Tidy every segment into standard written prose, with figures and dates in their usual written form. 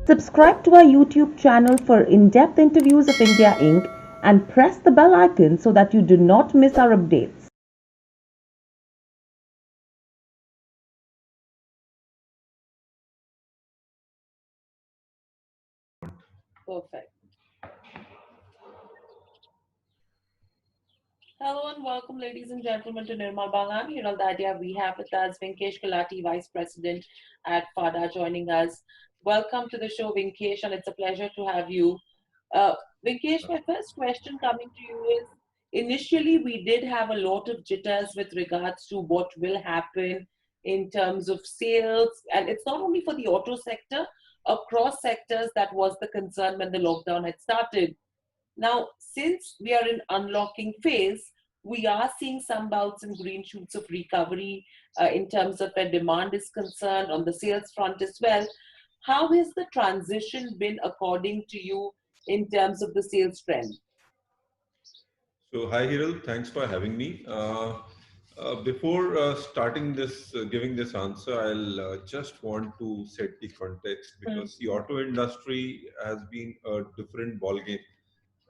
Subscribe to our YouTube channel for in-depth interviews of India Inc. and press the bell icon so that you do not miss our updates. Perfect. Hello and welcome, ladies and gentlemen, to Nirmal Bangam, Hiral, Dadia. We have with us Vinkesh Gulati, Vice President at FADA, joining us. Welcome to the show, Vinkesh, and it's a pleasure to have you. Uh, Vinkesh, my first question coming to you is, initially we did have a lot of jitters with regards to what will happen in terms of sales, and it's not only for the auto sector, across sectors that was the concern when the lockdown had started. Now, since we are in unlocking phase, we are seeing some bouts and green shoots of recovery in terms of where demand is concerned on the sales front as well. How has the transition been according to you in terms of the sales trend? So, hi Hiral, thanks for having me. Before starting this, giving this answer, I'll just want to set the context Mm, because the auto industry has been a different ballgame.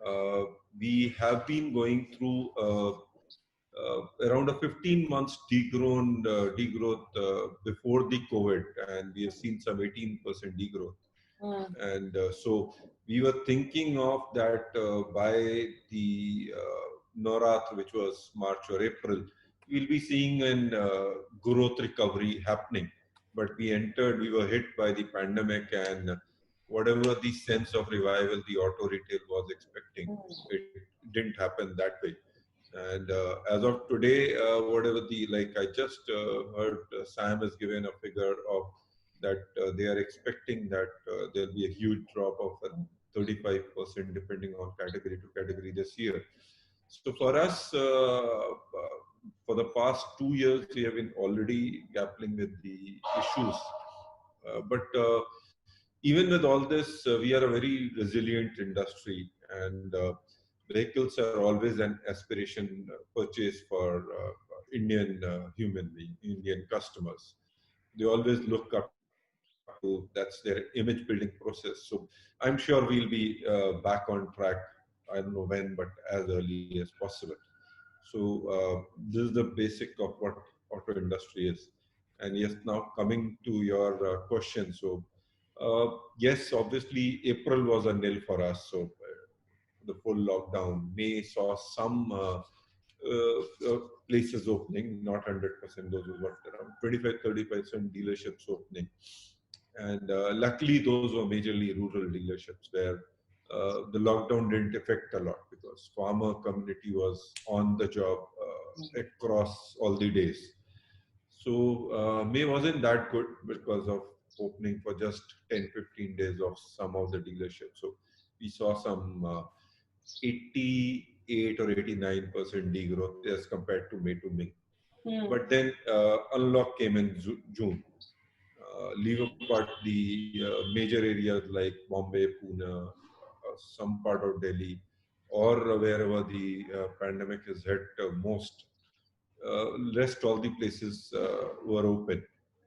Uh, we have been going through around a 15 months degrowth before the COVID, and we have seen some 18% degrowth. mm, And so we were thinking of that by the Norath, which was March or April, we'll be seeing an growth recovery happening. But we were hit by the pandemic, and whatever the sense of revival the auto retail was expecting, mm, it didn't happen that way. And as of today, whatever like I just heard, Sam has given a figure of that they are expecting that there'll be a huge drop of 35% depending on category to category this year. So for us, for the past 2 years, we have been already grappling with the issues. But even with all this, we are a very resilient industry, and vehicles are always an aspiration purchase for Indian customers. They always look up to, that's their image building process. So I'm sure we'll be back on track. I don't know when, but as early as possible. So this is the basic of what auto industry is. And yes, now coming to your question. So yes, obviously April was a nil for us. So the full lockdown. May saw some places opening, not 100%. Those were around 25-30% dealerships opening. And luckily, those were majorly rural dealerships where the lockdown didn't affect a lot because farmer community was on the job across all the days. So May wasn't that good because of opening for just 10-15 days of some of the dealerships. So we saw some 88 or 89% degrowth as compared to May to May. mm, But then unlock came in June. Leave apart the major areas like Bombay, Pune, some part of Delhi, or wherever the pandemic is hit most. Rest all the places were open.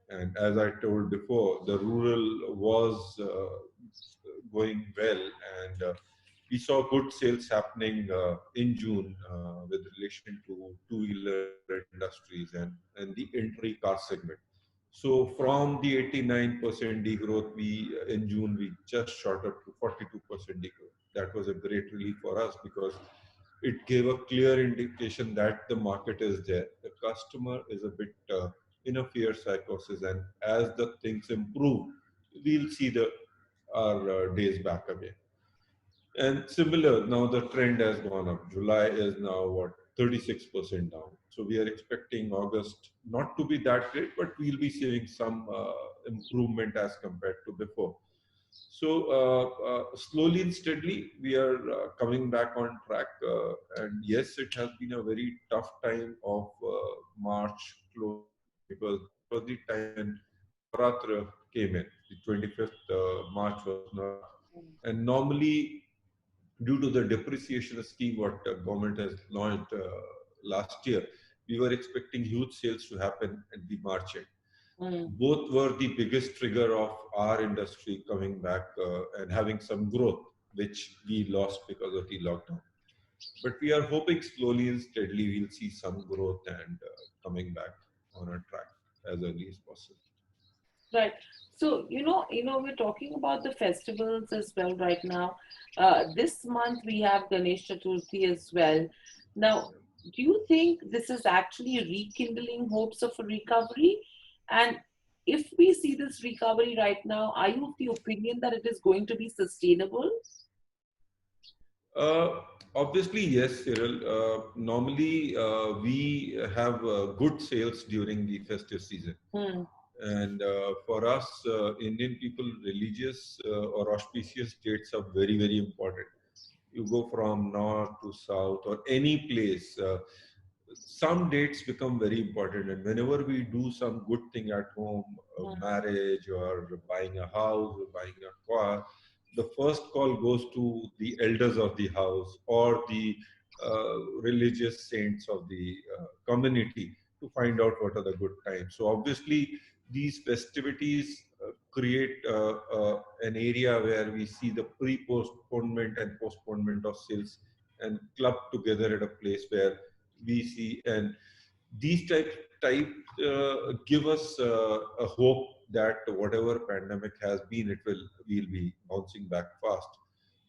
And as I told before, the rural was going well, and we saw good sales happening in June with relation to two-wheeler industries and the entry car segment. So from the 89% degrowth, we in June we just shot up to 42% degrowth. That was a great relief for us because it gave a clear indication that the market is there. The customer is a bit in a fear psychosis, and as the things improve, we'll see the our days back again. And similar, now the trend has gone up. July is now what, 36% down. So we are expecting August not to be that great, but we'll be seeing some improvement as compared to before. So slowly and steadily, we are coming back on track. And yes, it has been a very tough time of March closing because that was the time when Navratra came in. The 25th March was Navratri. And normally, due to the depreciation scheme what government has launched last year, we were expecting huge sales to happen at the March end. Mm. Both were the biggest trigger of our industry coming back and having some growth, which we lost because of the lockdown. But we are hoping slowly and steadily we'll see some growth and coming back on a track as early as possible. Right. So, we're talking about the festivals as well right now. This month we have Ganesh Chaturthi as well. Now, do you think this is actually rekindling hopes of a recovery? And if we see this recovery right now, are you of the opinion that it is going to be sustainable? Uh, Obviously, yes, Cyril. Normally, we have good sales during the festive season. Hmm. And for us, Indian people, religious or auspicious dates are very, very important. You go from north to south or any place, some dates become very important. And whenever we do some good thing at home, a Hmm. marriage or buying a house or buying a car, the first call goes to the elders of the house or the religious saints of the community to find out what are the good times. So obviously, these festivities create an area where we see the pre-postponement and postponement of sales and club together at a place where we see. And these types give us a hope that whatever pandemic has been, we'll be bouncing back fast.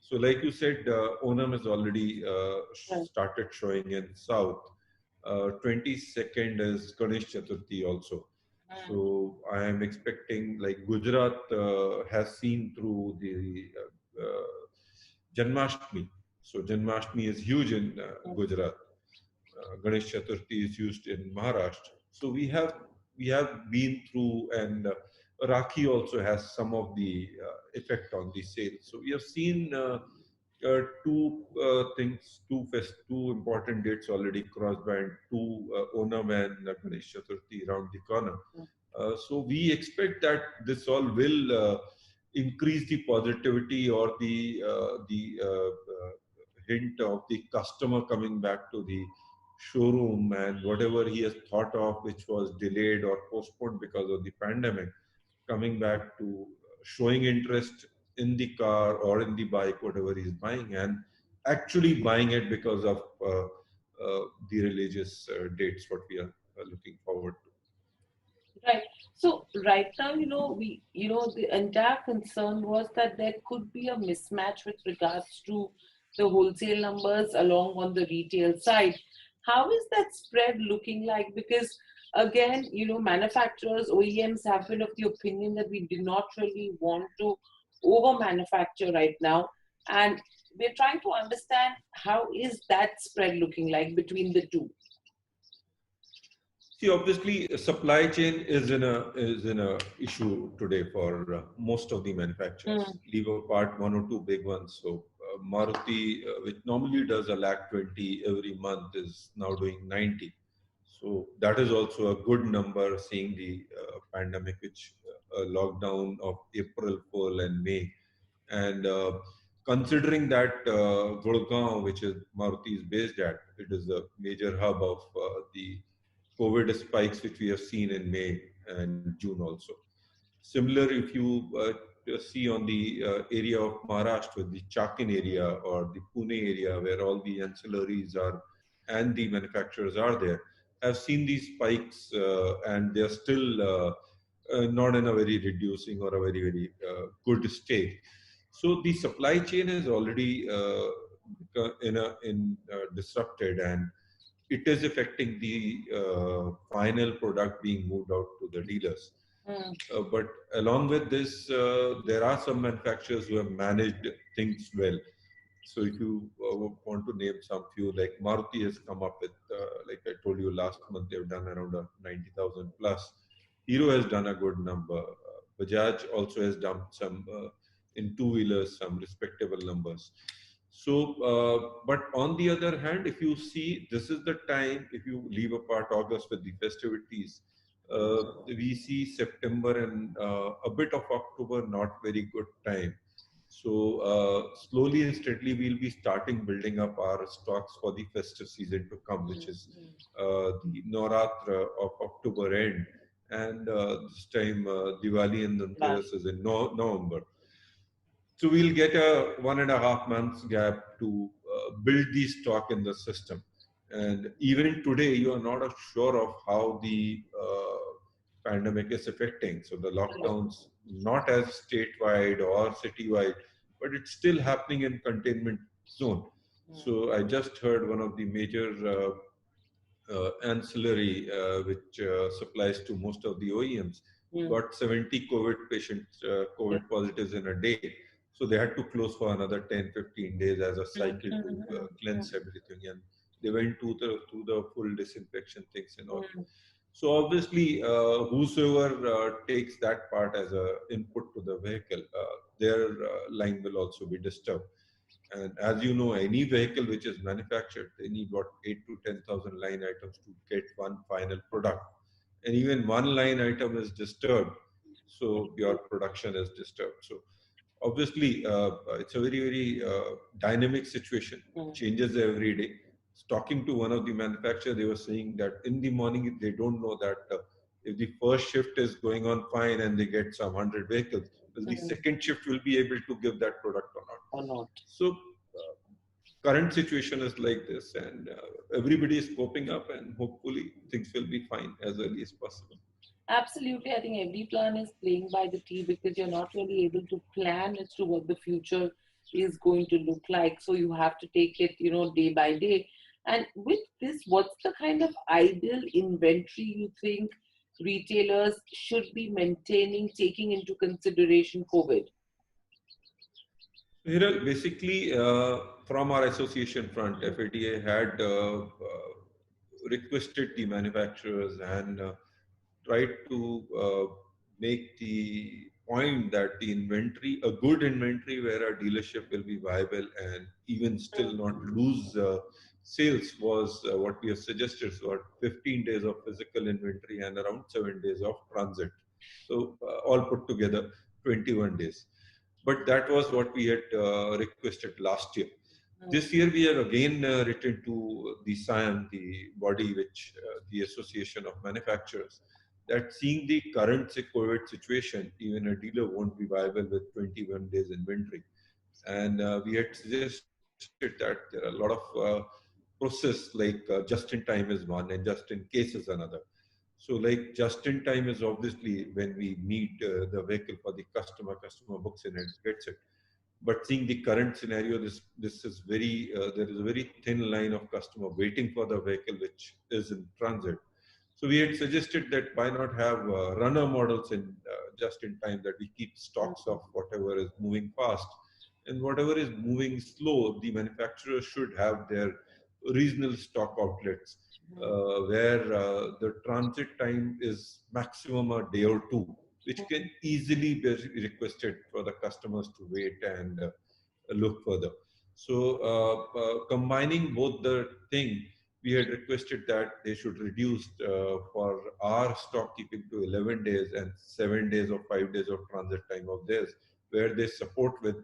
So like you said, Onam has already Right. started showing in south. 22nd is Ganesh Chaturthi also. Hmm. So I am expecting, like Gujarat has seen through the Janmashtami. So Janmashtami is huge in Gujarat. Ganesh Chaturthi is used in Maharashtra. So we have been through, and Rakhi also has some of the effect on the sales. So we have seen two things, two important dates already crossed by, and two Onam and Ganesh Chaturthi around the corner. So we expect that this all will increase the positivity or the hint of the customer coming back to the showroom, and whatever he has thought of which was delayed or postponed because of the pandemic, coming back to showing interest in the car or in the bike, whatever he's buying, and actually buying it because of the religious dates, what we are looking forward to. Right. So right now, the entire concern was that there could be a mismatch with regards to the wholesale numbers along on the retail side. How is that spread looking like? Because again, manufacturers, OEMs have been of the opinion that we do not really want to over manufacture right now. And we're trying to understand how is that spread looking like between the two. See, obviously, supply chain is in a issue today for most of the manufacturers. Mm. Leave apart one or two big ones. So Maruti, which normally does a lakh 20 every month, is now doing 90. So that is also a good number, seeing the pandemic, which lockdown of April, full and May, and considering that Gurgaon, which is Maruti is based at, it is a major hub of the COVID spikes which we have seen in May and June also. Similar, if you see on the area of Maharashtra, the Chakin area or the Pune area, where all the ancillaries are and the manufacturers are there, have seen these spikes, and they are still not in a very reducing or a very, very good state. So the supply chain is already disrupted, and it is affecting the final product being moved out to the dealers. Mm. But along with this, there are some manufacturers who have managed things well. So if you want to name some few, like Maruti has come up with, like I told you last month, they've done around 90,000 plus. Hero has done a good number. Bajaj also has done some in two-wheelers, some respectable numbers. So, but on the other hand, if you see, this is the time, if you leave apart August with the festivities, we see September and a bit of October not very good time. So slowly and steadily, we'll be starting building up our stocks for the festive season to come, which is Mm. the Navratra of October end, and this time Diwali and Valley. Dhanteras is in November. So we'll get a 1.5 months gap to build the stock in the system. And even today, you are not sure of how the pandemic is affecting. So the Correct. lockdowns, not as statewide or citywide, but it's still happening in containment zone. So I just heard one of the major ancillary, which supplies to most of the OEMs, Mm. got 70 COVID patients, Yeah. COVID positives in a day. So they had to close for another 10, 15 days as a Mm, cycle mm, to mm, mm, cleanse everything. And they went to the full disinfection things and all. mm, So obviously, whosoever takes that part as a input to the vehicle, their line will also be disturbed. And as you know, any vehicle which is manufactured, they need what 8 to 10,000 line items to get one final product. And even one line item is disturbed, so your production is disturbed. So obviously, it's a very dynamic situation. mm, Changes every day. Talking to one of the manufacturers, they were saying that in the morning they don't know that if the first shift is going on fine and they get some 100 vehicles, will the mm. second shift will be able to give that product or not. Or not. So current situation is like this, and everybody is coping up, and hopefully things will be fine as early as possible. Absolutely. I think every plan is playing by the tea because you're not really able to plan as to what the future is going to look like. So you have to take it, day by day. And with this, what's the kind of ideal inventory you think retailers should be maintaining, taking into consideration COVID? Hiral, basically, from our association front, FADA had requested the manufacturers and tried to make the point that the inventory, a good inventory where a dealership will be viable and even still not lose sales, was what we have suggested. So, 15 days of physical inventory and around 7 days of transit. So, all put together, 21 days. But that was what we had requested last year. Mm, This year, we have again written to the SIAM, the body which the Association of Manufacturers, that seeing the current COVID situation, even a dealer won't be viable with 21 days inventory. And we had suggested that there are a lot of process, like just in time is one and just in case is another. So like just in time is obviously when we need the vehicle for the customer books in it, gets it. But seeing the current scenario, this is very there is a very thin line of customer waiting for the vehicle which is in transit. So we had suggested that why not have runner models in just in time, that we keep stocks of whatever is moving fast, and whatever is moving slow, the manufacturer should have their regional stock outlets where the transit time is maximum a day or two, which can easily be requested for the customers to wait and look further. So, combining both the thing, we had requested that they should reduce for our stock keeping to 11 days and 7 days or 5 days of transit time of theirs, where they support with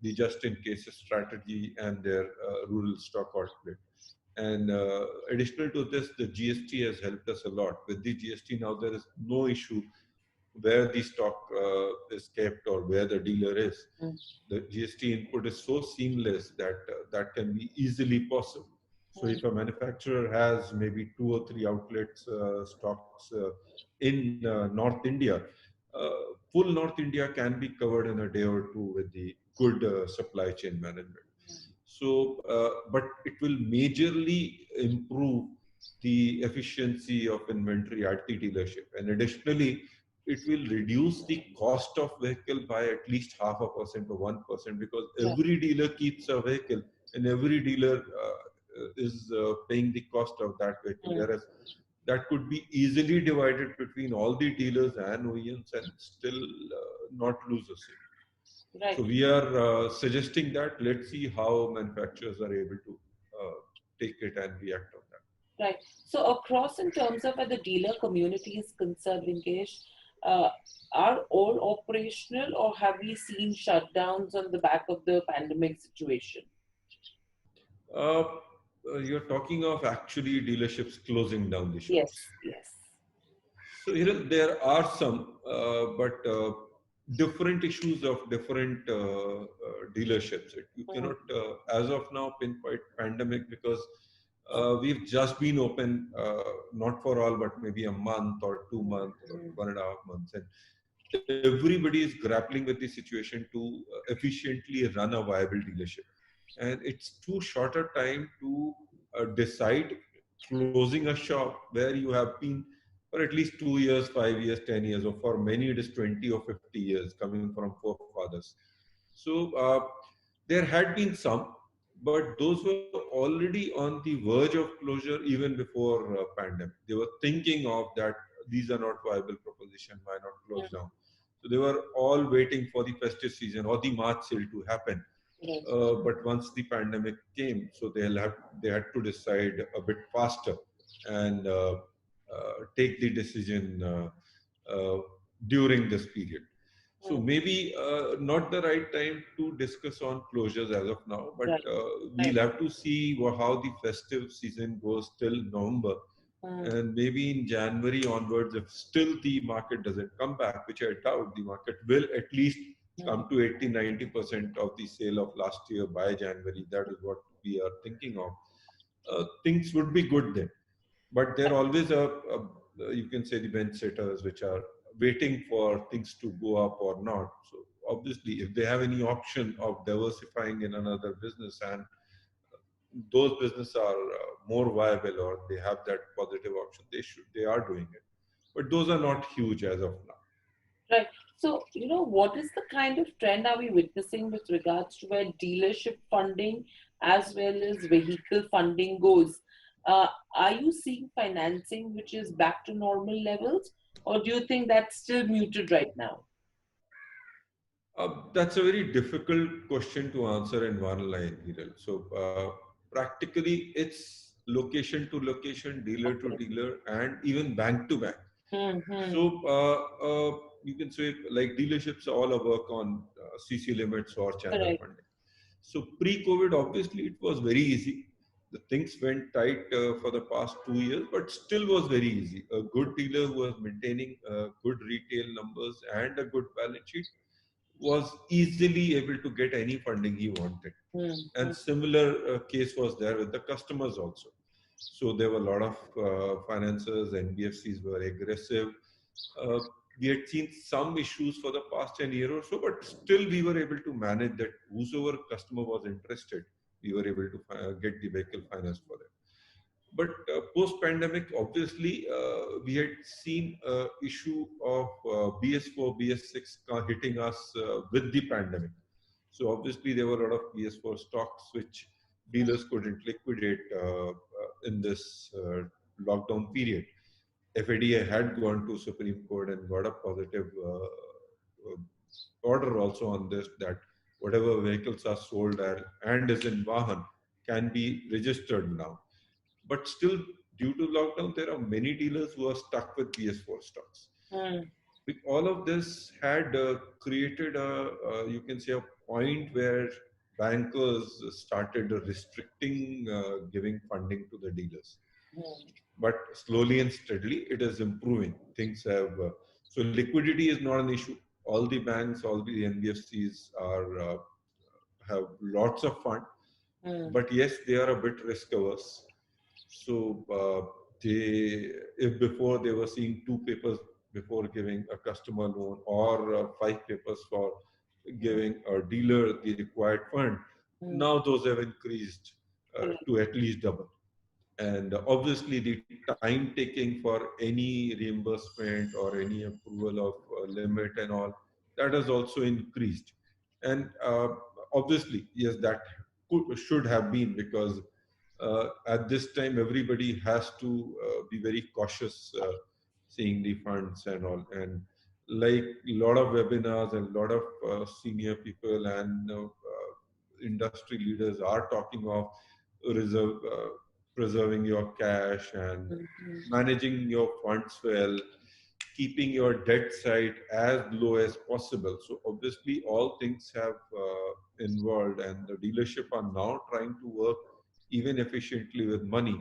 the just in case strategy and their rural stock outlet. And additional to this, the GST has helped us a lot. With the GST now, there is no issue where the stock is kept or where the dealer is. mm, The GST input is so seamless that that can be easily possible. So if a manufacturer has maybe 2 or 3 outlets stocks in North India, full North India can be covered in a day or two with the good supply chain management. So, but it will majorly improve the efficiency of inventory at the dealership, and additionally, it will reduce the cost of vehicle by at least 0.5% or 1%, because right. every dealer keeps a vehicle and every dealer is paying the cost of that vehicle, Mm, whereas that could be easily divided between all the dealers and OEMs and still not lose a sale. So right. we are suggesting that let's see how manufacturers are able to take it and react on that. Right. So across in terms of where the dealer community is concerned, Vinkesh, uh, are all operational or have we seen shutdowns on the back of the pandemic situation? Uh, you're talking of actually dealerships closing down the shops. Yes, yes. So there are some, but different issues of different dealerships. You Mm, cannot, as of now, pinpoint pandemic because mm, we've just been open, not for all, but maybe a month or two mm, months or mm. 1.5 months, and everybody is grappling with the situation to efficiently run a viable dealership. And it's too short a time to decide closing a shop where you have been for at least 2 years, 5 years, 10 years, or for many it is 20 or 50 years coming from forefathers. So there had been some, but those were already on the verge of closure even before pandemic. They were thinking of that these are not viable proposition, why not close down? So they were all waiting for the festive season or the March sale to happen. Right. But once the pandemic came, so they had to decide a bit faster and take the decision uh, during this period. So Mm, maybe not the right time to discuss on closures as of now, but right. we'll Right. have to see how the festive season goes till November. Mm, And maybe in January onwards, if still the market doesn't come back, which I doubt, the market will at least come mm, to 80-90% of the sale of last year by January. That is what we are thinking of. Things would be good then. But there are always you can say the bench sitters which are waiting for things to go up or not. So obviously, if they have any option of diversifying in another business and those businesses are more viable or they have that positive option, they are doing it. But those are not huge as of now. right. So, what is the kind of trend are we witnessing with regards to where dealership funding as well as vehicle funding goes? Uh, are you seeing financing which is back to normal levels, or do you think that's still muted right now? That's a very difficult question to answer in one line, Hiral. So practically, it's location to location, dealer to Okay. dealer, and even bank to bank. Hmm. So you can say like dealerships all work on CC limits or channel Correct. funding. So pre-COVID, obviously, it was very easy. The things went tight for the past 2 years, but still was very easy. A good dealer who was maintaining good retail numbers and a good balance sheet was easily able to get any funding he wanted. Hmm. And similar case was there with the customers also. So there were a lot of financiers, NBFCs were aggressive. Uh, we had seen some issues for the past 10 years or so, but still we were able to manage that. Whosoever customer was interested, we were able to get the vehicle financed for them. But post-pandemic, obviously, we had seen issue of BS4, BS6 hitting us with the pandemic. So obviously, there were a lot of BS4 stocks which dealers couldn't liquidate in this lockdown period. FADA had gone to Supreme Court and got a positive order also on this, that whatever vehicles are sold and is in Vahan can be registered now. But still, due to lockdown, there are many dealers who are stuck with BS4 stocks. Hmm. All of this had created you can say, a point where bankers started restricting giving funding to the dealers. Hmm. But slowly and steadily, it is improving. Things have so liquidity is not an issue. All the banks, all the NBFCs are have lots of fund, Hmm. but yes, they are a bit risk averse. So if before they were seeing two papers before giving a customer loan or five papers for giving a dealer the required fund, Hmm. now those have increased Correct. to at least double. And obviously, the time taking for any reimbursement or any approval of limit and all, that has also increased. And obviously, yes, that should have been, because at this time everybody has to be very cautious seeing the funds and all. And like a lot of webinars and a lot of senior people and industry leaders are talking of reserve preserving your cash and Hmm. managing your funds well, keeping your debt side as low as possible. So obviously, all things have involved, and the dealership are now trying to work even efficiently with money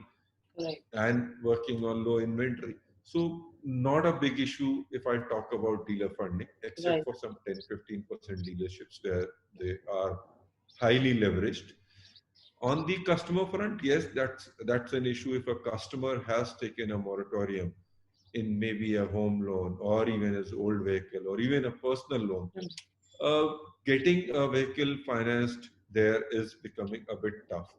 Correct. and working on low inventory. So not a big issue if I talk about dealer funding, except Right. for some 10-15% dealerships where they are highly leveraged. On the customer front, yes, that's an issue if a customer has taken a moratorium in maybe a home loan or even his old vehicle or even a personal loan. Mm, Uh, Getting a vehicle financed there is becoming a bit tough.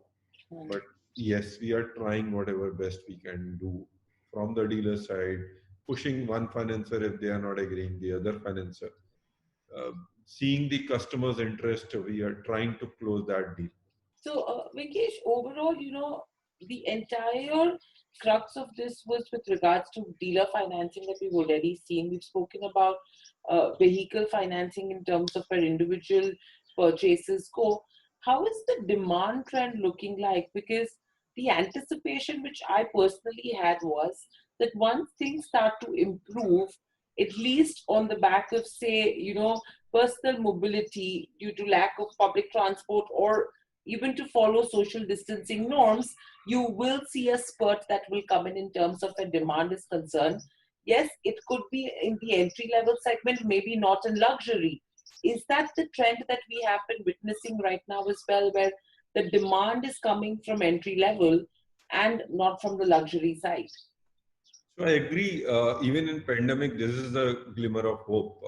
mm. But yes, we are trying whatever best we can do from the dealer side, pushing one financer if they are not agreeing, the other financer. Uh, Seeing the customer's interest, we are trying to close that deal. So, Vinkesh, overall, the entire crux of this was with regards to dealer financing that we've already seen. We've spoken about vehicle financing in terms of where individual purchases go. How is the demand trend looking like? Because the anticipation which I personally had was that once things start to improve, at least on the back of, say, personal mobility due to lack of public transport or even to follow social distancing norms, you will see a spurt that will come in terms of where demand is concerned. Yes, it could be in the entry level segment, maybe not in luxury. Is that the trend that we have been witnessing right now as well, where the demand is coming from entry level and not from the luxury side? So I agree. Even in pandemic, this is a glimmer of hope.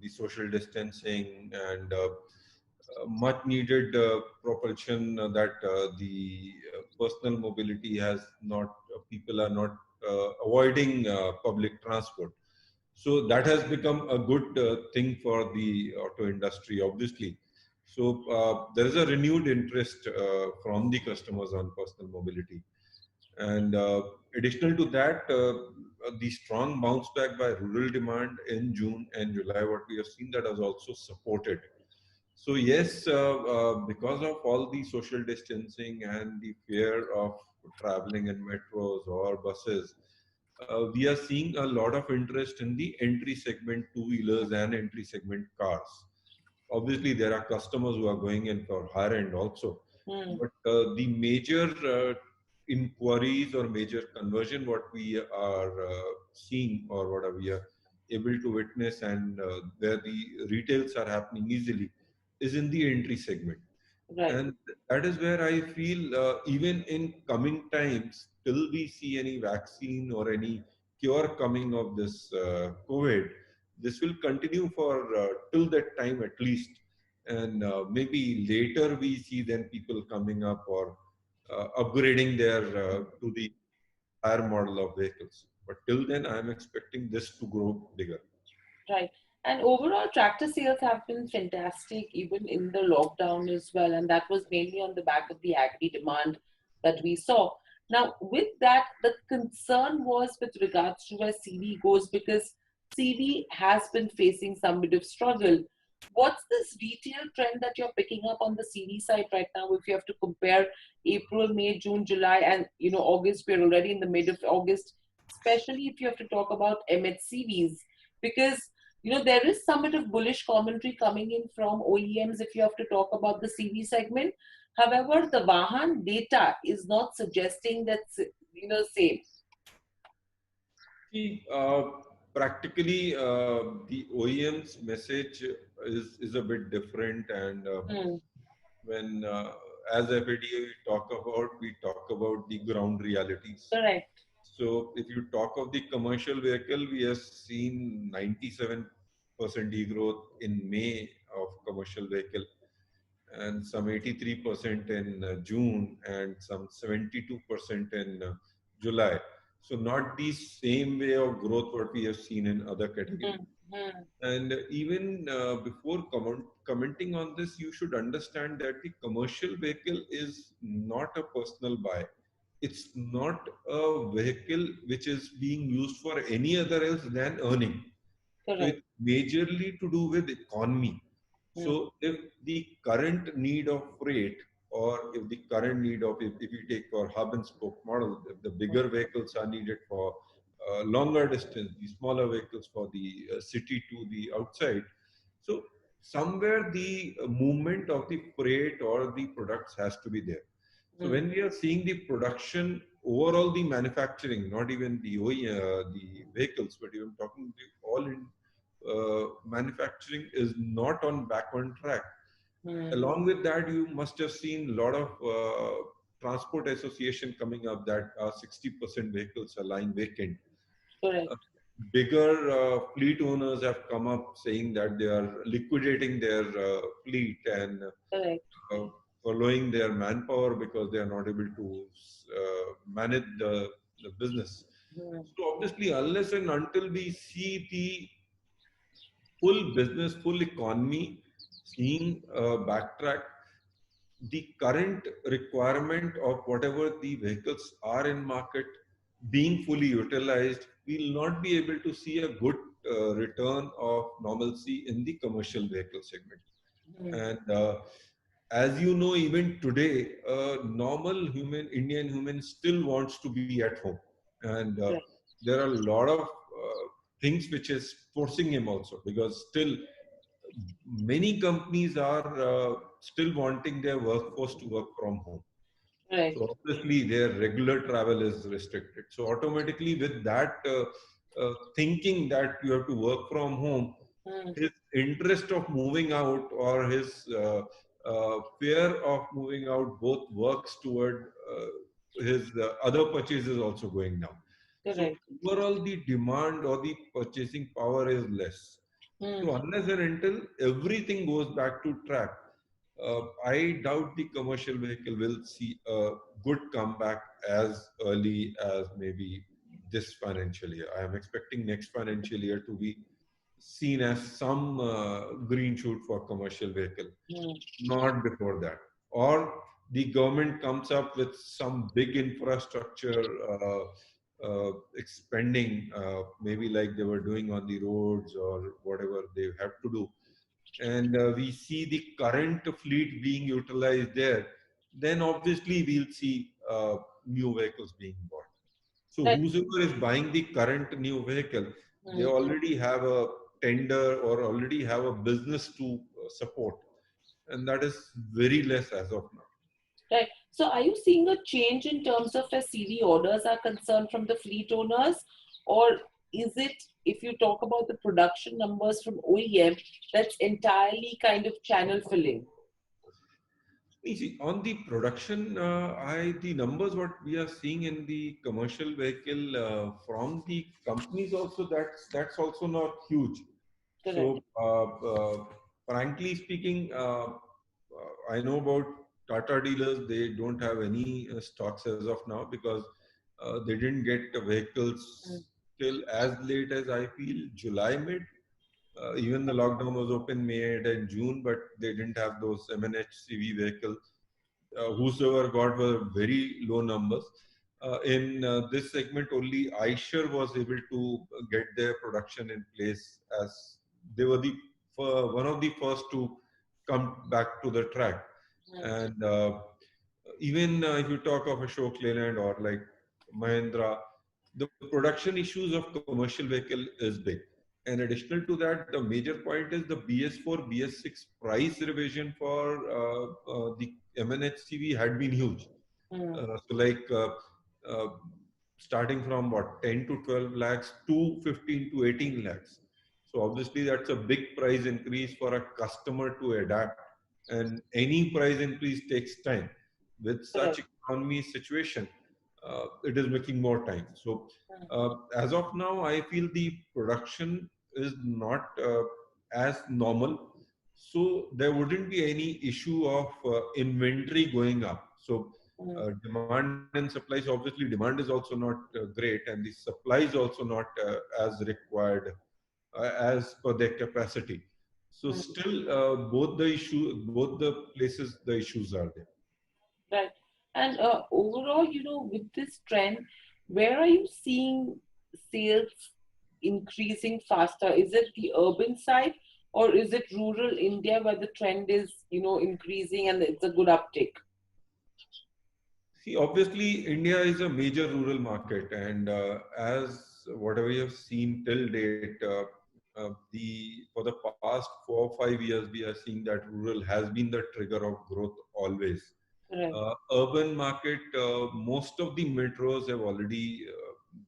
The social distancing and much needed propulsion that the personal mobility has not. People are not avoiding public transport. So that has become a good thing for the auto industry, obviously. So there is a renewed interest from the customers on personal mobility. And additional to that, the strong bounce back by rural demand in June and July, what we have seen, that has also supported. So yes, because of all the social distancing and the fear of traveling in metros or buses, we are seeing a lot of interest in the entry segment two-wheelers and entry segment cars. Obviously, there are customers who are going in for higher end also, Hmm. but the major inquiries or major conversion, what we are seeing or what we are able to witness, and where the retails are happening easily, is in the entry segment. Right. And that is where I feel, even in coming times, till we see any vaccine or any cure coming of this COVID, this will continue for till that time at least. And maybe later we see then people coming up or upgrading their to the higher model of vehicles. But till then, I am expecting this to grow bigger. Right. And overall, tractor sales have been fantastic, even in the lockdown as well. And that was mainly on the back of the agri demand that we saw. Now, with that, the concern was with regards to where CV goes, because CV has been facing some bit of struggle. What's this retail trend that you're picking up on the CV side right now? If you have to compare April, May, June, July, and August, we're already in the mid of August, especially if you have to talk about MHCVs, because there is some bit of bullish commentary coming in from OEMs if you have to talk about the CV segment. However, the Vahan data is not suggesting that, same. See, practically, the OEM's message is a bit different, and Hmm. when as FADA we talk about the ground realities. Correct. So if you talk of the commercial vehicle, we have seen 97% degrowth in May of commercial vehicle, and some 83% in June, and some 72% in July. So not the same way of growth what we have seen in other categories. Hmm. Hmm. And even before commenting on this, you should understand that the commercial vehicle is not a personal buy. It's not a vehicle which is being used for any other else than earning. So Correct. it's majorly to do with economy. Hmm. So if the current need of freight, or if the current need of, if you take for hub and spoke model, if the bigger vehicles are needed for longer distance, the smaller vehicles for the city to the outside. So somewhere the movement of the freight or the products has to be there. So Hmm. when we are seeing the production overall the manufacturing, not even the the vehicles, but even talking the all in manufacturing is not on back on track. Hmm. Along with that, you must have seen a lot of transport association coming up that 60% vehicles are lying vacant. Correct. Uh, Bigger fleet owners have come up saying that they are liquidating their fleet and Correct. uh, following their manpower because they are not able to manage the business. Hmm. So obviously, unless and until we see the full business, full economy seeing backtrack, the current requirement of whatever the vehicles are in market being fully utilized, we'll not be able to see a good return of normalcy in the commercial vehicle segment. Hmm. And as you know, even today, normal human, Indian human still wants to be at home. And Correct. there are a lot of things which is forcing him also because still many companies are still wanting their workforce to work from home. Correct. So obviously their regular travel is restricted. So automatically with that thinking that you have to work from home, Hmm. his interest of moving out or his fear of moving out both works toward his other purchases also going down. So Correct. overall the demand or the purchasing power is less. Hmm. So unless and until everything goes back to track, I doubt the commercial vehicle will see a good comeback as early as maybe this financial year. I am expecting next financial year to be seen as some green shoot for commercial vehicle, Hmm. not before that. Or the government comes up with some big infrastructure expending, maybe like they were doing on the roads or whatever they have to do, and we see the current fleet being utilized there, then obviously we'll see new vehicles being bought. So Right. whosoever is buying the current new vehicle, they Hmm. already have a tender or already have a business to support, and that is very less as of now. Right. So are you seeing a change in terms of as CV orders are concerned from the fleet owners? Or is it, if you talk about the production numbers from OEM, that's entirely kind of channel filling? You see, on the production, the numbers what we are seeing in the commercial vehicle from the companies also, that's also not huge. Correct. So, frankly speaking, I know about Tata dealers. They don't have any stocks as of now because they didn't get the Hmm. vehicles till as late as I feel July mid. Even the lockdown was open May and June, but they didn't have those MNHCV vehicles. Whosoever got were very low numbers. In this segment, only Eicher was able to get their production in place as they were the one of the first to come back to the track. Hmm. And even if you talk of Ashok Leyland or like Mahindra, the production issues of commercial vehicle is big. And additional to that, the major point is the BS4, BS6 price revision for the MNHCV had been huge. Hmm. So like uh, starting from what 10 to 12 lakhs to 15 to 18 lakhs. So obviously that's a big price increase for a customer to adapt, and any price increase takes time. With such Correct. economy situation, it is making more time. So Hmm. as of now, I feel the production is not as normal, so there wouldn't be any issue of inventory going up. So Hmm. demand and supplies, obviously demand is also not great, and the supply is also not as required as per their capacity. So Hmm. still both the places the issues are there. Right. And overall, with this trend, where are you seeing sales increasing faster? Is it the urban side or is it rural India where the trend is, increasing and it's a good uptick? See, obviously India is a major rural market, and as whatever you have seen till date, the for the past 4 or 5 years we are seeing that rural has been the trigger of growth always. Right. Urban market, most of the metros have already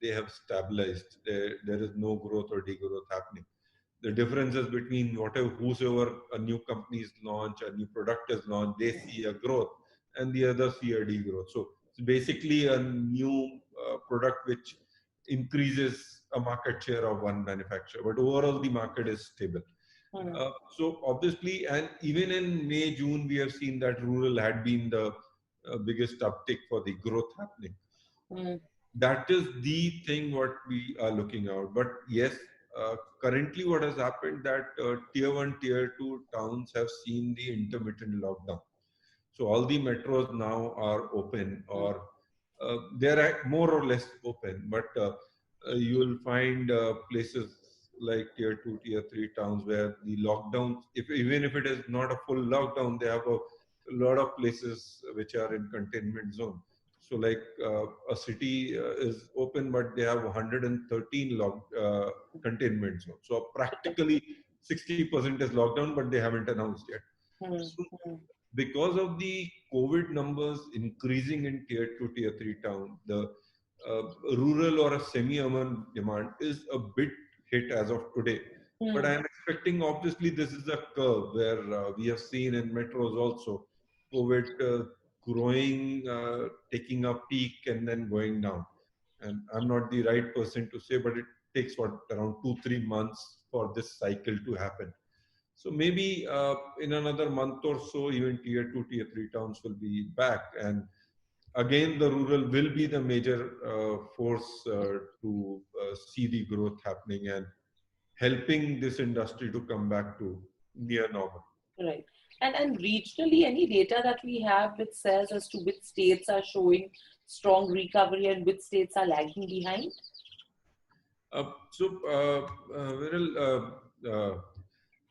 they have stabilized. There is no growth or degrowth happening. The differences between whatever whosoever a new companies launch, a new product is launched, they see a growth, and the others see a degrowth. So it's basically a new product which increases a market share of one manufacturer, but overall the market is stable. Mm, So obviously, and even in May, June, we have seen that rural had been the biggest uptick for the growth happening. mm, That is the thing what we are looking out. But yes, currently what has happened that tier one, tier two towns have seen the intermittent lockdown. So all the metros now are open, mm, or they are more or less open, but you will find places like tier two, tier three towns where the lockdowns, if even if it is not a full lockdown, they have a lot of places which are in containment zone. So like a city is open, but they have 113 containment zone. So practically 60% is lockdown, but they haven't announced yet. mm, So mm, because of the COVID numbers increasing in tier two, tier three town, the rural or a semi-urban demand is a bit hit as of today. But mm. I am expecting, obviously, this is a curve where we have seen in metros also COVID growing, taking a peak and then going down. And I'm not the right person to say, but it takes what around 2-3 months for this cycle to happen. So maybe in another month or so, even tier two, tier three towns will be back. And again, the rural will be the major force to see the growth happening and helping this industry to come back to near normal. Right. And regionally, any data that we have which says as to which states are showing strong recovery and which states are lagging behind? Viral,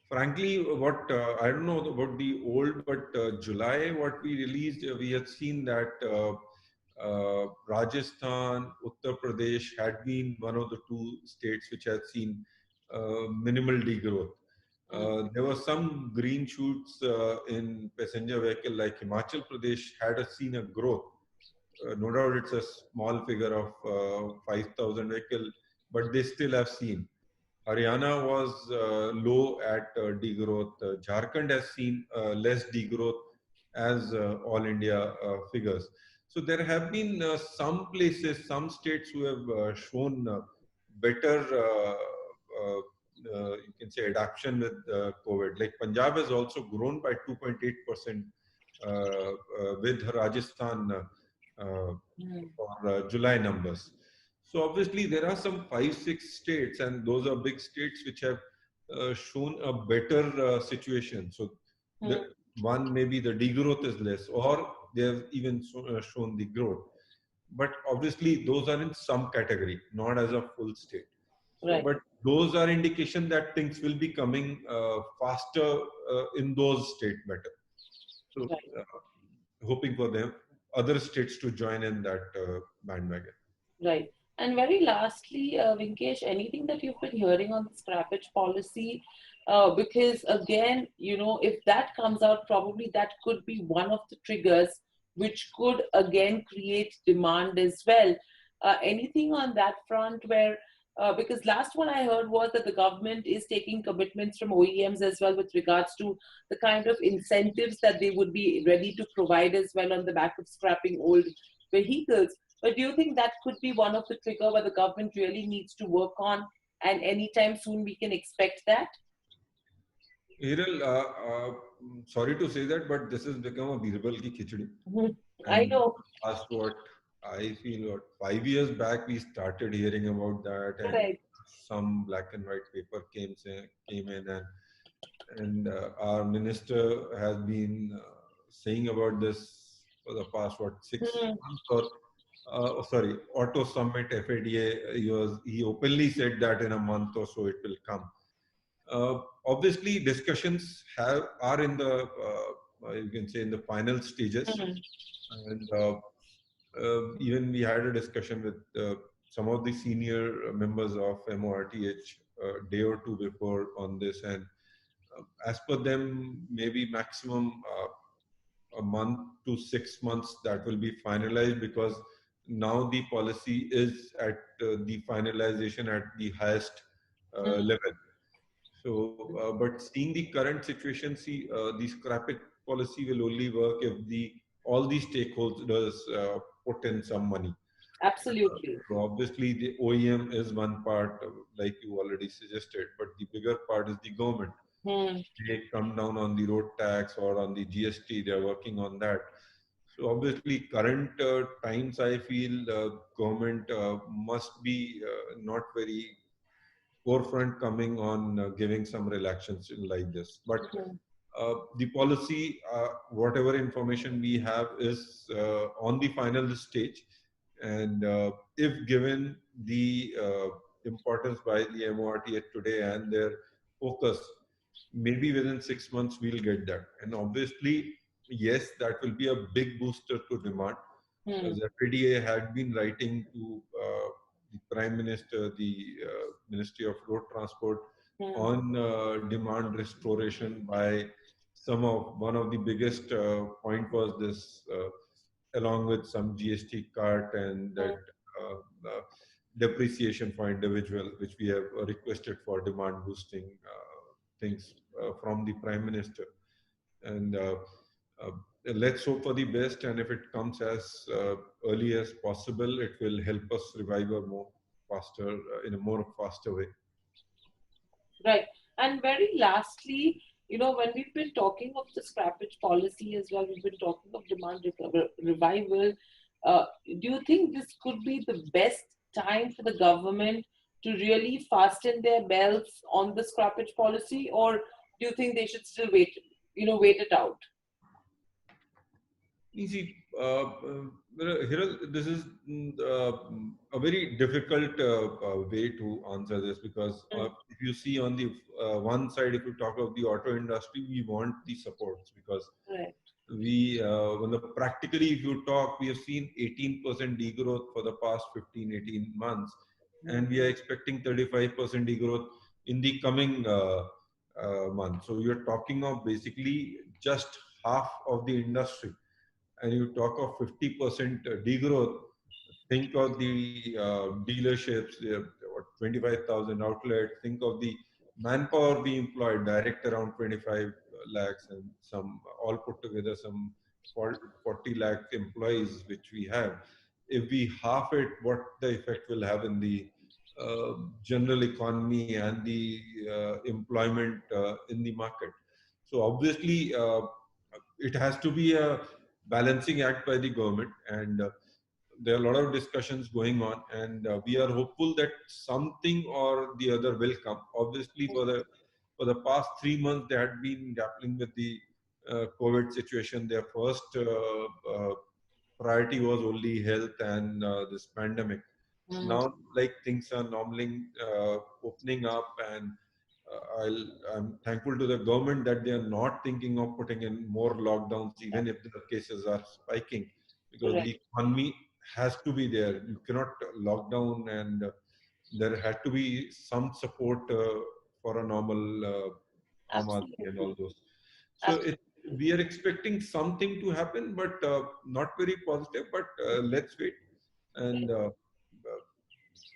frankly, what I don't know about the old, but July, what we released, we had seen that Rajasthan, Uttar Pradesh had been one of the two states which had seen minimal degrowth. Mm, There were some green shoots in passenger vehicle, like Himachal Pradesh had seen a growth. No doubt it's a small figure of 5,000 vehicle, but they still have seen. Haryana was low at degrowth. Jharkhand has seen less degrowth as all India figures. So there have been some places, some states who have shown better, you can say, adaptation with COVID. Like Punjab has also grown by 2.8% with Rajasthan mm, for July numbers. So obviously there are some 5-6 states, and those are big states which have shown a better situation. So the mm. one, maybe the degrowth is less, or they have even shown the growth. But obviously those are in some category, not as a full state. So, Right, but those are indication that things will be coming faster in those states better. So right. hoping for them other states to join in that bandwagon. Right. And very lastly, Vinkesh, anything that you've been hearing on the scrappage policy? Because again, if that comes out, probably that could be one of the triggers which could again create demand as well. Anything on that front where, because last one I heard was that the government is taking commitments from OEMs as well with regards to the kind of incentives that they would be ready to provide as well on the back of scrapping old vehicles. But do you think that could be one of the trigger where the government really needs to work on, and anytime soon we can expect that? Hiral, sorry to say that, but this has become a Birbal ki khichdi. Mhm. I And know. past what I feel, what 5 years back, we started hearing about that, and Correct. some black and white paper came in, and our minister has been saying about this for the past what six Hmm. months or sorry, Auto Summit FADA. He openly said that in a month or so it will come. Obviously, discussions are in the you can say in the final stages, Hmm. and even we had a discussion with some of the senior members of MORTH a day or two before on this, and as per them, maybe maximum a month to 6 months that will be finalized, because now the policy is at the finalization at the highest Mm, level. So, but seeing the current situation, see, the scrappage policy will only work if the all the stakeholders put in some money. absolutely. So obviously, the OEM is one part, like you already suggested, but the bigger part is the government. Hmm. They come down on the road tax or on the GST. They are working on that. So obviously, current times, I feel government must be not very forefront coming on giving some relaxations like this. But Mhm. the policy, whatever information we have, is on the final stage. And if given the importance by the MORTH today and their focus, maybe within 6 months we'll get that. And obviously, yes, that will be a big booster to demand. Hmm. The FADA had been writing to the Prime Minister, the Ministry of Road Transport, Hmm. on demand restoration by some of one of the biggest point was this, along with some GST cut and that Hmm. depreciation for individual, which we have requested for demand boosting things from the Prime Minister. And uh, let's hope for the best. And if it comes as early as possible, it will help us revive a more faster, in a more faster way. Right. And very lastly, when we've been talking of the scrappage policy as well, we've been talking of revival. Do you think this could be the best time for the government to really fasten their belts on the scrappage policy, or do you think they should still wait it out? Easy. Hiral, this is a very difficult way to answer this, because Mm, if you see on the one side, if you talk of the auto industry, we want the supports, because right. when practically, if you talk, we have seen 18% degrowth for the past 15, 18 months, and we are expecting 35% degrowth in the coming month. So you're talking of basically just half of the industry, and you talk of 50% degrowth. Think of the dealerships, 25,000 outlets. Think of the manpower we employed, direct around 25 lakhs, and some all put together some 40 lakh employees which we have. If we half it, what the effect will have in the general economy and the employment in the market. So obviously, it has to be a balancing act by the government, and there are a lot of discussions going on, and we are hopeful that something or the other will come. Obviously, for the past 3 months, they had been grappling with the COVID situation. Their first priority was only health and this pandemic. Mm, Now, like, things are normally opening up, and I'm thankful to the government that they are not thinking of putting in more lockdowns, even if the cases are spiking, because correct. the economy has to be there. You cannot lock down, and there had to be some support for a normal Aam Aadmi and all Absolutely. those. So Absolutely. we are expecting something to happen, but not very positive. But let's wait, and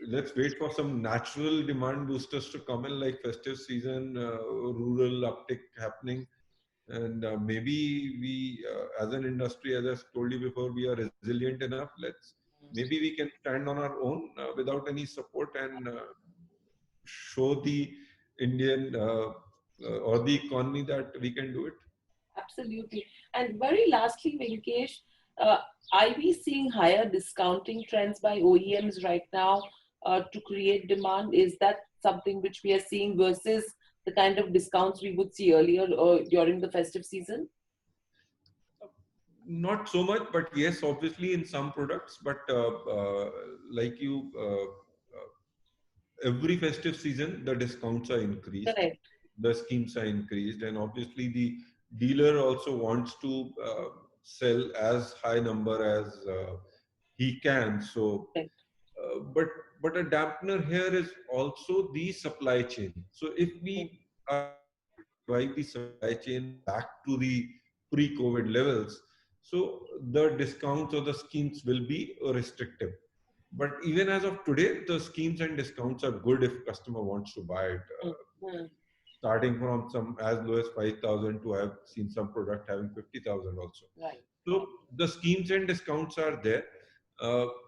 let's wait for some natural demand boosters to come in, like festive season, rural uptick happening, and maybe we, as an industry, as I told you before, we are resilient enough. Let's maybe we can stand on our own without any support, and show the Indian or the economy that we can do it. Absolutely. And very lastly, Vinkesh, uh, are we seeing higher discounting trends by OEMs right now to create demand? Is that something which we are seeing versus the kind of discounts we would see earlier during the festive season? Not so much, but yes, obviously in some products. But like you, every festive season, the discounts are increased, Correct. the schemes are increased, and obviously the dealer also wants to sell as high number as he can. So, Correct. but a dampener here is also the supply chain. So if Mm, we are able to revive the supply chain back to the pre-COVID levels, So the discounts or the schemes will be restrictive. But even as of today, the schemes and discounts are good if customer wants to buy it. Mm-hmm. Starting from some as low as 5,000 to I've seen some product having 50,000 also. Right. So the schemes and discounts are there.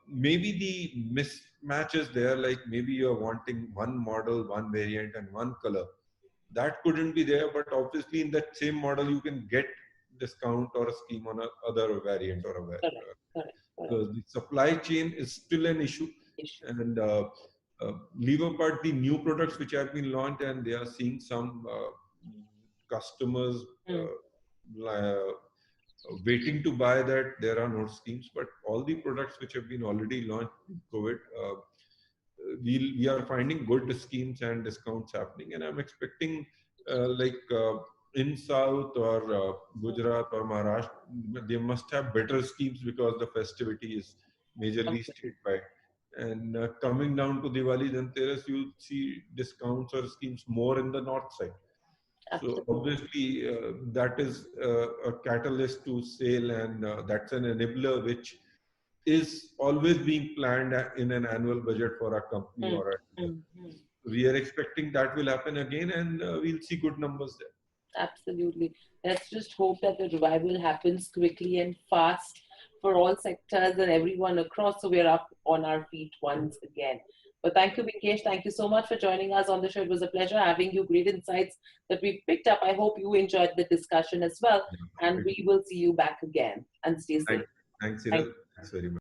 Maybe the mismatch is there, like maybe you're wanting one model, one variant, and one color. That couldn't be there, but obviously in that same model you can get discount or a scheme on a other variant or a Correct. Correct. Correct. so the supply chain is still an issue. Issue. And leave apart the new products which have been launched, and they are seeing some customers Mm. waiting to buy that. There are no schemes, but all the products which have been already launched in COVID, we are finding good schemes and discounts happening, and I'm expecting in South or Gujarat or Maharashtra, they must have better schemes because the festivity is majorly statewide. And coming down to Diwali, Dhanteras, you'll see discounts or schemes more in the north side. So Absolutely. obviously that is a catalyst to sale, and that's an enabler which is always being planned in an annual budget for a company Mm. or a dealer. Mm. Mm. We are expecting that will happen again, and we'll see good numbers there. Absolutely. Let's just hope that the revival happens quickly and fast for all sectors and everyone across, so we're up on our feet once again. But thank you, Vinkesh. Thank you so much for joining us on the show. It was a pleasure having you. Great insights that we picked up. I hope you enjoyed the discussion as well. And Yeah. we will see you back again. And stay safe. Thanks, Thank Hiral. Thanks very much.